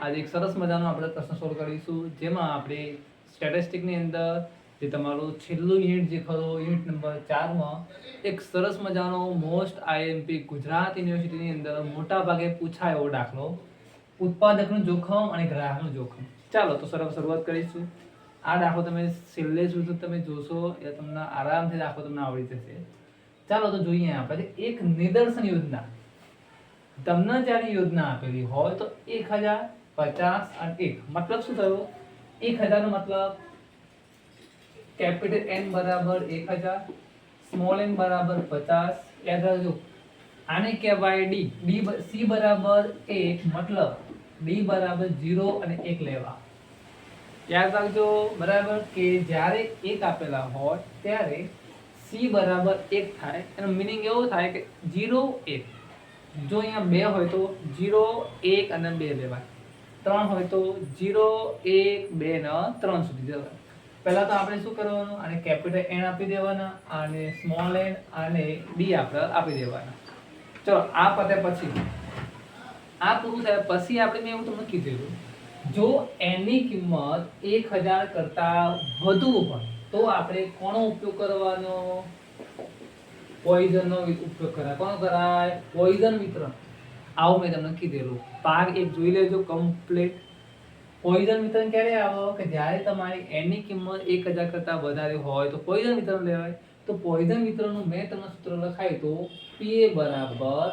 આજે એક સરસ મજાનો આપણે પ્રશ્ન સોલ્વ કરીશું, જેમાં આપણે સ્ટેટિસ્ટિકની અંદર જે તમારું છેલ્લું યુનિટ જે ખરો યુનિટ નંબર 4 માં એક સરસ મજાનો મોસ્ટ આઈએમપી ગુજરાત યુનિવર્સિટીની અંદર મોટા ભાગે પૂછાય એવો દાખલો, ઉત્પાદકનું જોખમ અને ગ્રાહકનું જોખમ. ચાલો તો શરૂઆત કરીશું. આ દાખલો તમે છેલ્લે સુધી તમે જોશો એટલે તમને આરામથી દાખલો તમને આવડી જશે. ચાલો તો જોઈએ આપણે એક નિદર્શન યોજના. તમને જ્યારે યોજના આપેલી હોય તો 1000, 50 અને 1 મતલબ શું થયો? 1000 નો મતલબ કેપિટલ N બરાબર 1000, સ્મોલ n બરાબર 50. યાદ રાખજો, આને કહેવાય D. C બરાબર 1 મતલબ D બરાબર 0 અને 1 લેવા. યાદ રાખજો બરાબર કે જ્યારે 1 આપેલા હોય ત્યારે C બરાબર 1 થાય. એનો મીનિંગ એવો થાય કે 0 1. જો અહીંયા 2 હોય તો 0 1 અને 2 લેવાય. 3 હોય તો 0 1 2 ને 3 સુધી જવાય. પહેલા તો આપણે શું કરવાનું? આને કેપિટલ N આપી દેવાના અને સ્મોલ n અને D આપણે આપી દેવાના. ચલો આ પતે પછી, આ પૂરું થાય પછી આપણે મેં એવું તમને કીધેલું, જો n ની કિંમત 1000 કરતા વધુ હોય તો આપણે કોનો ઉપયોગ કરવાનો? પોઈઝનનો ઉપયોગ કરાય. કોનો કરાય? પોઈઝન વિતરણ. આવું મેં તમને કીધેલું. ભાગ 1 જોઈ લેજો કમ્પ્લીટ. પોઈઝન વિતરણ ક્યારે આવે? કે જ્યારે તમારી n ની કિંમત 1000 કરતા વધારે હોય તો પોઈઝન વિતરણ લેવાય. તો પોઈઝન વિતરણનું મેં તમને સૂત્ર લખાય તો PA બરાબર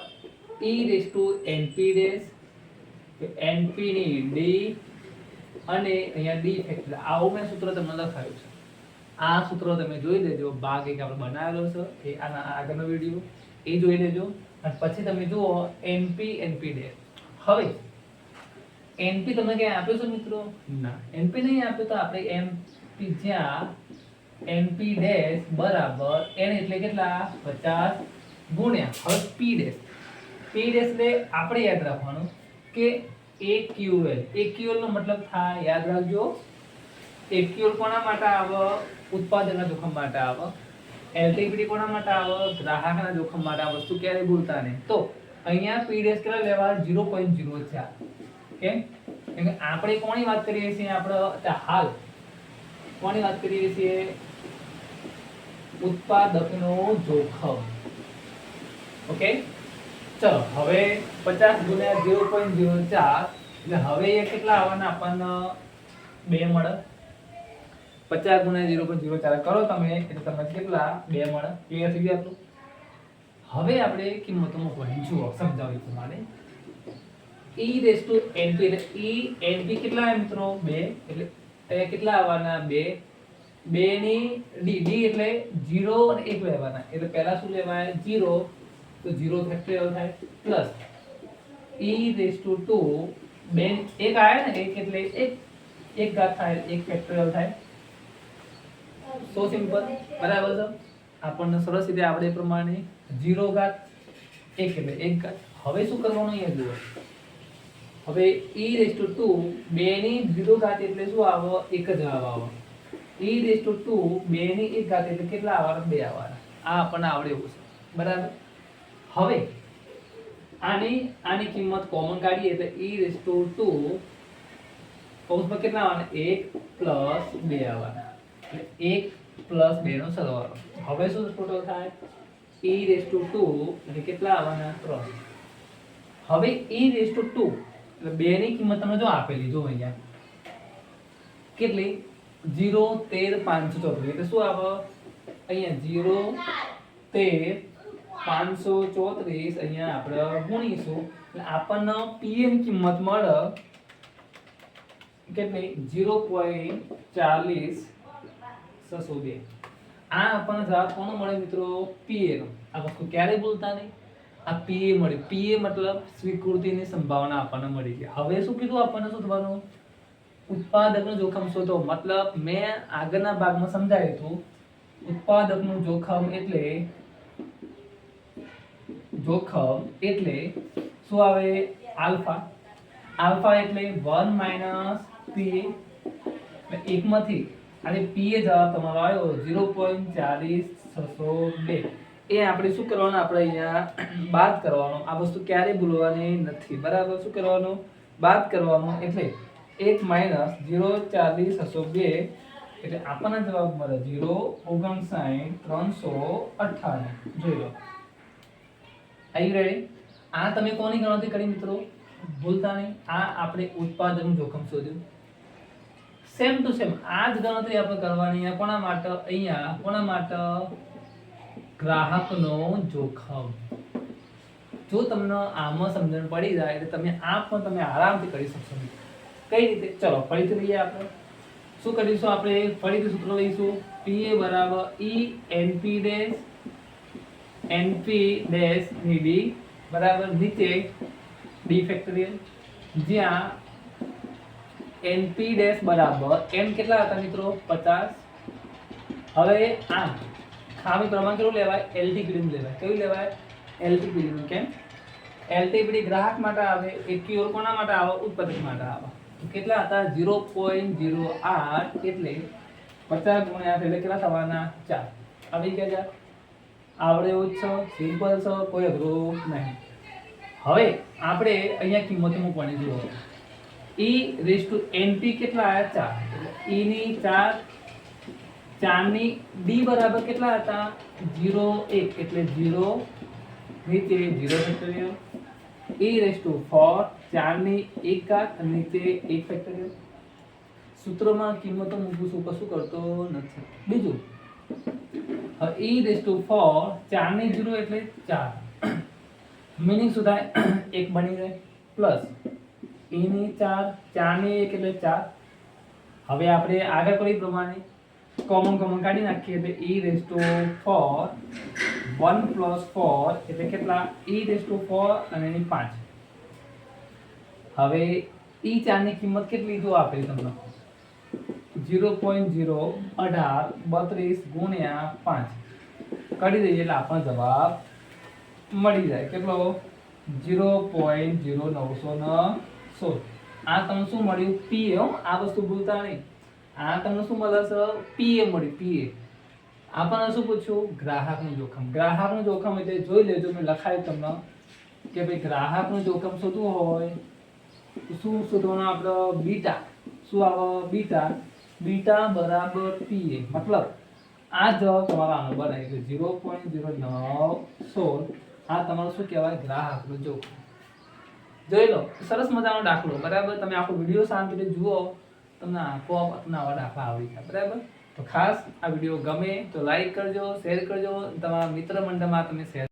E⁻NP NP ની D અને અહીંયા D ફેક્ટર. આવું મેં સૂત્ર તમને લખાયું છે. આ સૂત્ર તમે જોઈ લેજો. ભાગ 1 આપણે બનાવેલો છે, એ આના આગળનો વિડિયો એ જોઈ લેજો અને પછી તમે જુઓ NP NP ડેશ. હવે NP તમને ક્યાં આપ્યો છે મિત્રો? ના, NP નહીં આપ્યો તો આપણે MP જ્યાં NP ડેશ બરાબર n એટલે કેટલા? 50 ગુણ્યા હવે P ડેશ. P ડેશ એટલે આપણે યાદ રાખવાનું કે AQL. AQL નો મતલબ થાય, યાદ રાખજો, AQL કોના માટે આવે? ઉત્પાદનના જોખમ માટે આવે. LTPD કોના માટે આવે? ગ્રાહકના જોખમ માટે. આ વસ્તુ ક્યારે ભૂલતા નહીં. તો અહીંયા P ડેશ કેટલા લેવા? 0.04. કેમ? કેમ કે આપણે કોની વાત કરીએ છીએ? આપણે હાલ કોની વાત કરીએ છીએ? ઉત્પાદકનો જોખમ. ઓકે, ચલો હવે 50 ગુણ્યા 0.04 એટલે હવે એ કેટલા આવવાના? આપણને 2 મળે. 50 ગુણ્યા 0.04 કરો તમે એટલે તમને કેટલા? 2 મળે. ક્લિયર થઈ ગયું આપણું? હવે આપણે કિંમતો મૂકવાની. જુઓ સમજાવી પ્રમાણે E⁻NP એટલે ENP કેટલા મિત્રો? 2. એટલે એ કેટલા આવવાના? 2. 2 ની D એટલે 0 અને 1 લેવાના. એટલે પહેલા શું લેવાય? 0 તો 0 ફેક્ટોરિયલ થાય પ્લસ E⁻2 2 1 આયા ને 1 એટલે 1 ઘાત થાય, 1 ફેક્ટોરિયલ થાય. સો સિમ્પલ. બરાબર છે? આપણને સરસ રીતે આવડે પ્રમાણે 0 ઘાત 1 એટલે 1 ઘાત. હવે શું કરવાનું? અહીંયા જુઓ, હવે E⁻2 2 ની 0 ઘાત એટલે શું આવે? 1 જવાબ આવે. E⁻2 2 ની 1 ઘાત એટલે કેટલા આવવાના? 2 આવવાના. આ આપણને આવડે એવું છે. બરાબર? હવે આની કિંમત કોમન કાઢીએ એટલે E⁻2 કૌંસમાં કેટલા આવવાના? 1 + 2 આવવાના. એટલે 1 + 2 નો સરવાળો. હવે શું ટોટલ થાય? E⁻2 એટલે કેટલા આવવાના? 3. હવે E⁻2 એટલે 2 ની કિંમત તમને જો આપેલી, જો અહીંયા કેટલી? 0 13 534. એટલે શું આવે? અહીંયા 0 13 534 અહીંયા આપણે ગુણીશું એટલે આપણને PA ની કિંમત મળે કેટલી? 0.40602. આ આપણને જવાબ કોનો મળે મિત્રો? PA નો. આ વસ્તુ ક્યારે ભૂલતા નહીં. આ PA મળે. PA મતલબ સ્વીકૃતિની સંભાવના આપણને મળી ગઈ. હવે શું કીધું? આપણને શું થવાનું? ઉત્પાદકનું જોખમ શોધો. મતલબ મેં આગળના ભાગમાં સમજાવ્યું હતું, ઉત્પાદકનું જોખમ એટલે શું આવે? આલ્ફા. આલ્ફા એટલે 1 - PA. એટલે એકમાંથી અને PA જવાબ તમારો આવ્યો 0.40602. એ આપણે શું કરવાનું? આપણે અહીંયા બાદ કરવાનો. આ વસ્તુ ક્યારે ભૂલવાની નથી. બરાબર? શું કરવાનું? બાદ કરવાનું એટલે 1 માઇનસ 0 40 602 એટલે આપણને જવાબ મળે 059 358 જોઈ લો. આઈ રેડી? આ તમે કોની ગણતરી કરી મિત્રો? ભૂલતા નહીં, આ આપણે ઉત્પાદન જોખમ શોધ્યું. સેમ ટુ સેમ આ જ ગણતરી આપણે કરવાની છે કોના માટે? અહીંયા કોના માટે? ગ્રાહકનો જોખમ. જો તમને આમાં સમજણ પડી જાય એટલે તમે આ પણ તમે આરામથી કરી શકશો. કઈ રીતે? ચલો ફરીથી લઈએ. આપણે શું કરીશું? આપણે ફરીથી સૂત્ર લઈશું. PA બરાબર E NP dash NP dash D બરાબર નીચે D ફેક્ટોરિયલ, જ્યાં NP ડેશ બરાબર n કેટલા હતા મિત્રો? 50. હવે આ ખામી પ્રમાણ કેટલું લેવાય? LTPD લેવાય. કયું લેવાય? LTPD. કેમ? LTPD ગ્રાહક માટે આવે, AQR કોના માટે આવે? ઉત્પાદક માટે આવે. તો કેટલા હતા? 0.08 એટલે 50 ગુણ્યા 8 એટલે કેટલા થવાના? 4. આવી ગયા છે? આવડે એવું જ છે, સિમ્પલ છે, કોઈ અઘરું નહીં. હવે આપણે અહીંયા કિંમતો મૂકવાની જુઓ. E રેઝ ટુ NP કેટલા આવ્યા? 4. એટલે E ની 4 ની D બરાબર કેટલા હતા? 0 1 એટલે 0 નીચે 0 ફેક્ટોરિયલ. E રેઝ ટુ 4 4 ની 1 ઘાત અને નીચે 1 ફેક્ટોરિયલ. સૂત્રમાં કિંમતો મૂકું છું, કશું કરતો નથી. બીજું E રેઝ ટુ 4 4 ની 0 એટલે 4. મીનિંગ શું થાય? 1 બની જાય પ્લસ E ની 4 4 ની 1 એટલે 4. હવે આપણે આગળ કરી પ્રમાણે કોમન કાઢી નાખીએ એટલે E રેઝ ટુ 4 1 પ્લસ 4 એટલે કેટલા? E રેઝ ટુ 4 અને એની 5. હવે E4 ની કિંમત કેટલી જો આપેલી તમને? 0.01832 ગુણ્યા 5 કરી દઈએ એટલે આપણને જવાબ મળી જાય. કેટલો? 0.0916. આ તમને શું મળ્યું? PA. આ વસ્તુ ભૂલતા નહીં. આ તમને શું મળે છે? PA મળ્યું. PA. આપણને શું પૂછ્યું? ગ્રાહકનું જોખમ. ગ્રાહકનું જોખમ એટલે જોઈ લેજો, મેં લખાયું તમને કે ભાઈ ગ્રાહકનું જોખમ શોધવું હોય તો શું શોધવાનું? આપણે બીટા. શું આવે? બીટા. બીટા બરાબર PA. મતલબ આ જવાબ તમારો આનો બને એટલે 0.0916. આ તમારું શું કહેવાય? ગ્રાહકનું જોખમ. જોઈ લો, સરસ મજાનો દાખલો. બરાબર? તમે આખો વિડીયો શાંતિથી જુઓ, તમને આપોઆપ આવા દાખલા આવડી જાય. બરાબર? તો ખાસ આ વિડીયો ગમે તો લાઈક કરજો, શેર કરજો, તમારા મિત્ર મંડળમાં તમે શેર